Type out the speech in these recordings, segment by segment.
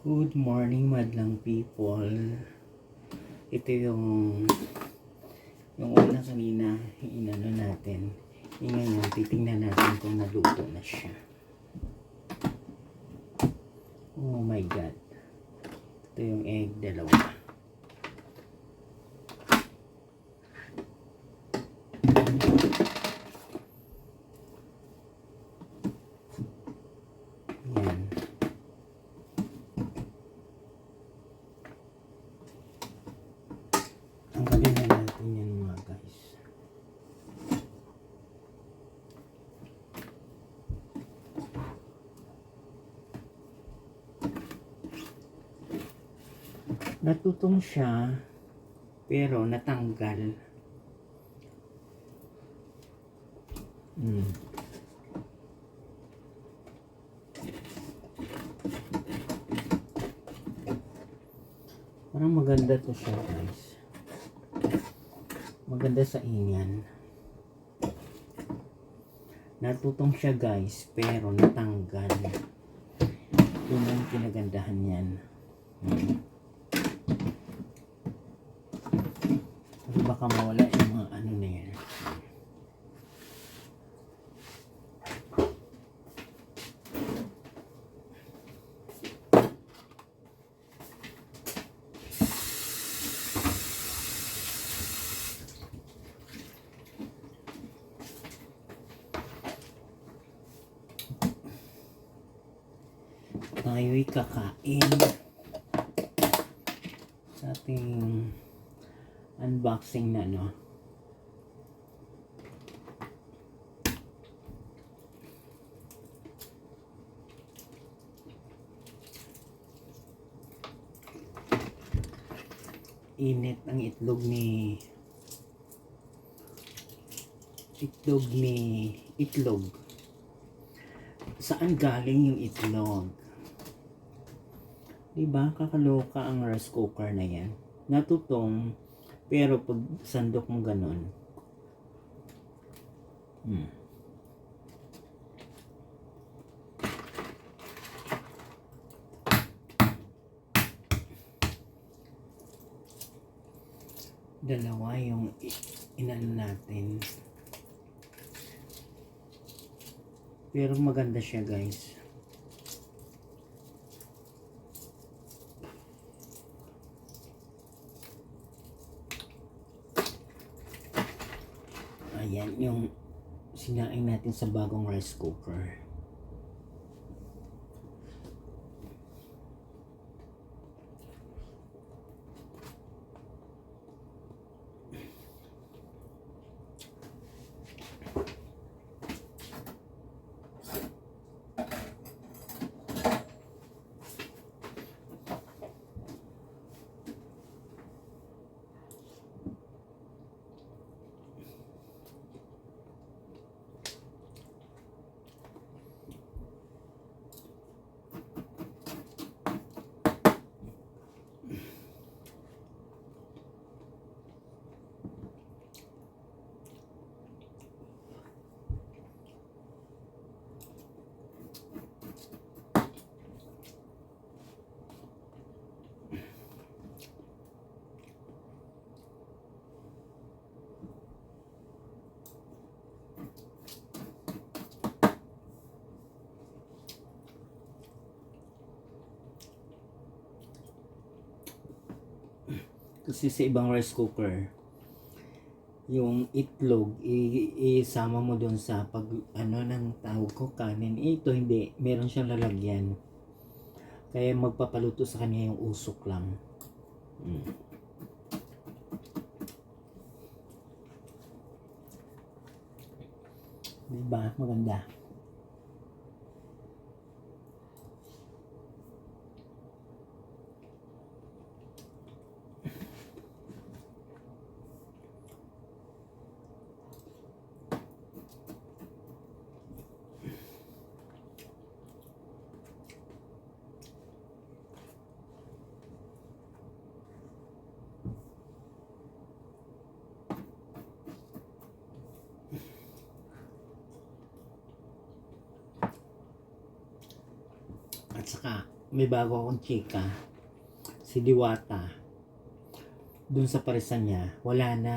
Good morning, madlang people. Ito yung una kanina, inano natin. Ngayon, titingnan natin kung naluto na siya. Oh my God. Ito yung egg, dalawa. Yan. Tanggalin na natin yan mga guys. Natutong siya, pero natanggal. Parang maganda to siya guys. Maganda sa inyan. Natutong siya guys, pero natanggal. Yun ang pinagandahan yan. Kasi baka mawala yung mga ano na yan. Tayo'y kakain sa ating unboxing na init ang itlog saan galing yung itlog? Diba? Kakaloka ang rice cooker na yan. Natutong, pero pag sandok mo ganon. Dalawa yung inano natin. Pero maganda siya guys. Ayan yung sinaing natin sa bagong rice cooker. Kasi sa ibang rice cooker, yung itlog isama mo doon sa pag ng tawag ko kanin. Ito hindi, meron siyang lalagyan. Kaya magpapaluto sa kanya yung usok lang. Diba? Maganda. At saka may bago akong chika, si Diwata. Dun sa parisan niya, wala na.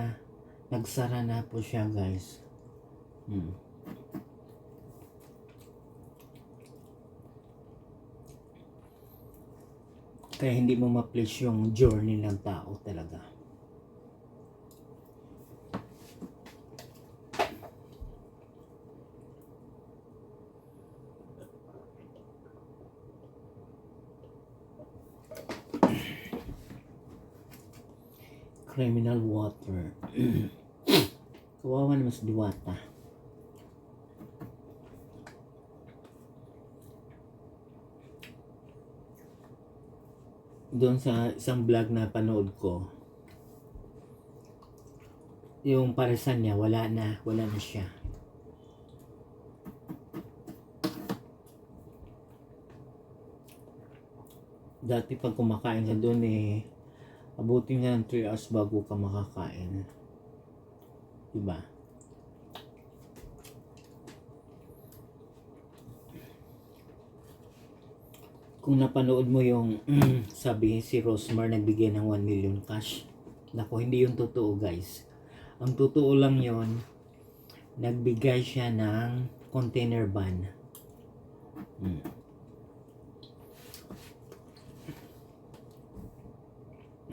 Nagsara na po siya, guys. Kaya hindi mo ma-place yung journey ng tao talaga. Criminal water. Kawawa naman si Diwata. Doon sa isang vlog na panood ko, yung parisan niya wala na siya. Dati pag kumakain ka doon abutin nga ng 3 hours bago ka makakain, diba? Kung napanood mo yung sabi si Rosmar nagbigay ng 1 million cash, nako, hindi yung totoo, guys. Ang totoo lang yon, nagbigay siya ng container van.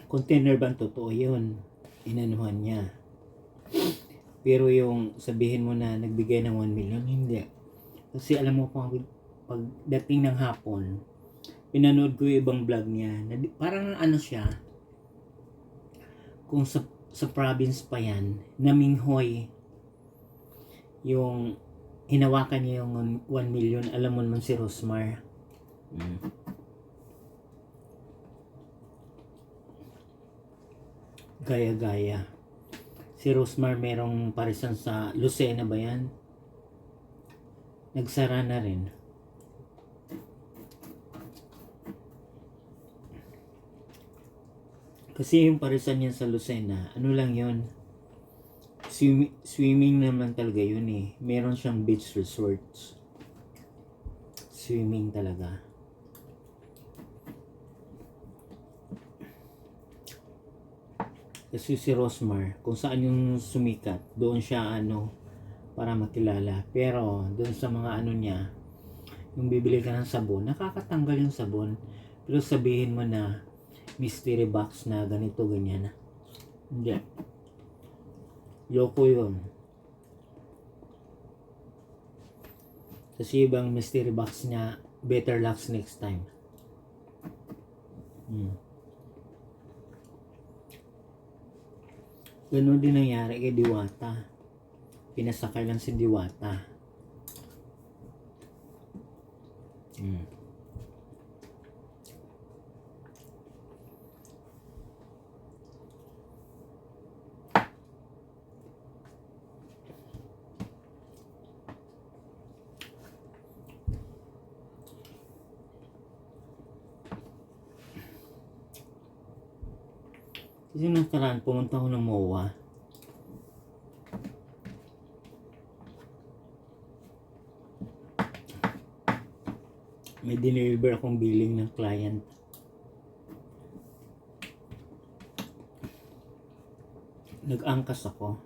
Container van, totoo yun, inanuhan niya. Pero yung sabihin mo na nagbigay ng 1 million, hindi. Kasi alam mo, pagdating ng hapon, pinanood ko yung ibang vlog niya, parang ano siya, kung sa province pa yan, Naminghoy, yung hinawakan niya yung 1 million, alam mo naman si Rosmar. Gaya-gaya. Si Rosmar merong parisan sa Lucena ba yan? Nagsara na rin. Kasi yung parisan niya sa Lucena, ano lang yun? Swimming naman talaga yun Meron siyang beach resorts. Swimming talaga. Kasi si Rosmar, kung saan yung sumikat, doon siya para makilala. Pero doon sa mga niya, yung bibili ka ng sabon, nakakatanggal yung sabon. Pero sabihin mo na mystery box na ganito, ganyan. Hindi. Loko yun. Kasi ibang mystery box niya, better luck next time. Ganun din nangyari kay Diwata. Pinasakay lang si Diwata. Kasi nakaraan, pumunta ako ng MOA. May deliver akong billing ng client. Nag-angkas ako.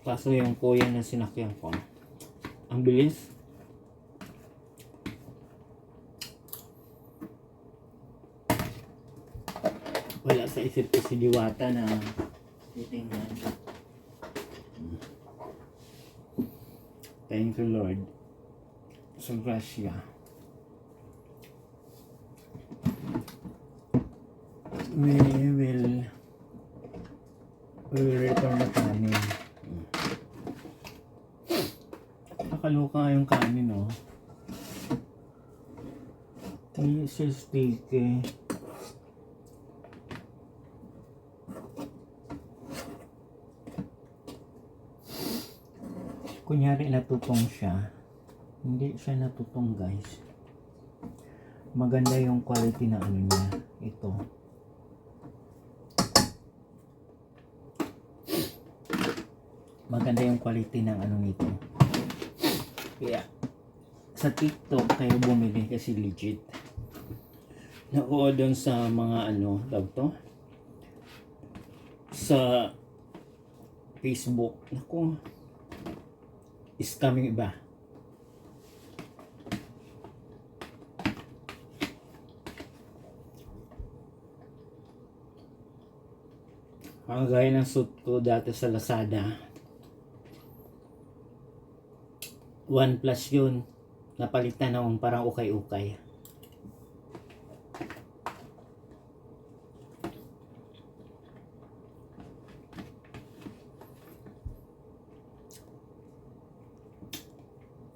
Kaso yung kuya na sinakyan ko, ang bilis. Wala sa isip ko si Diwata na titingnan. Thank you, Lord. Sa grasya. We will return the kanin. Nakakaluka yung kanin, Hindi siya sticky. Kunyari natutong siya, hindi siya natutong, guys. Maganda yung quality na niya, ito. Maganda yung quality ng nito. Kaya sa TikTok kayo bumili kasi legit. Nakuha doon sa mga ano, tawag to? Sa Facebook. Naku, scamming iba. Ang gaya ng suit ko dati sa Lazada. OnePlus yun. Napalitan akong parang ukay-ukay.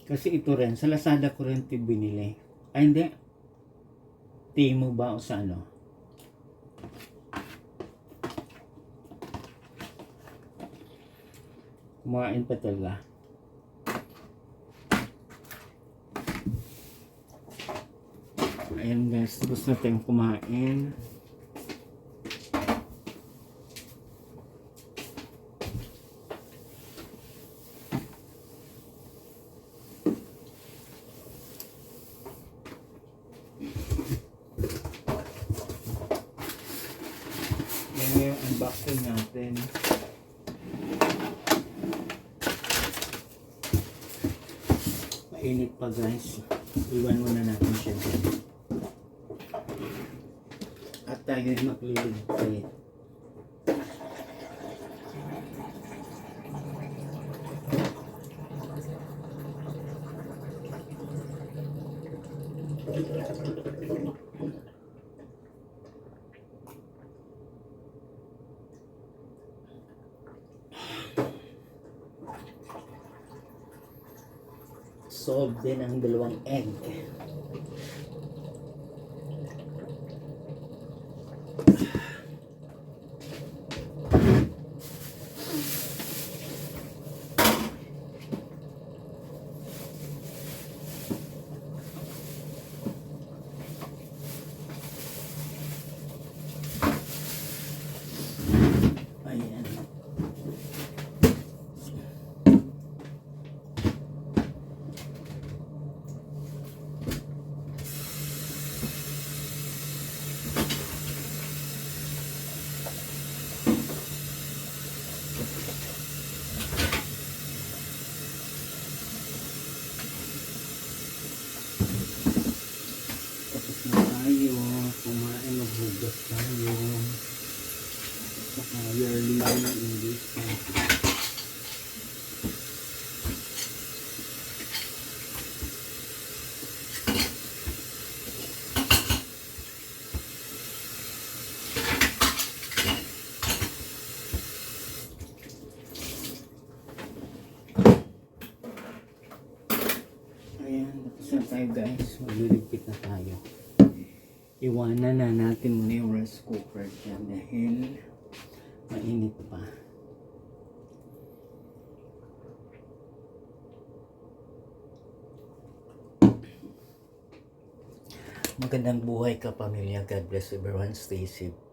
Kasi ito rin, sa Lazada ko rin ito binili. Ay hindi. Timo ba o sa ano? Kumain pa talaga. Ayan guys, tapos na tayong kumain. Yan yung unboxing natin. Mainit pa guys. Iwan muna natin siya. At tayo magliligpit. Solve din ang dalawang egg. Ayan. Tapos na tayo. Kumain, maghugas tayo. Saka we are living in this country. Ayan, tapos na tayo guys. Magliligpit na tayo. Iwanan na natin muna yung rice cooker dyan dahil mainit pa. Magandang buhay ka pamilya. God bless everyone. Stay safe.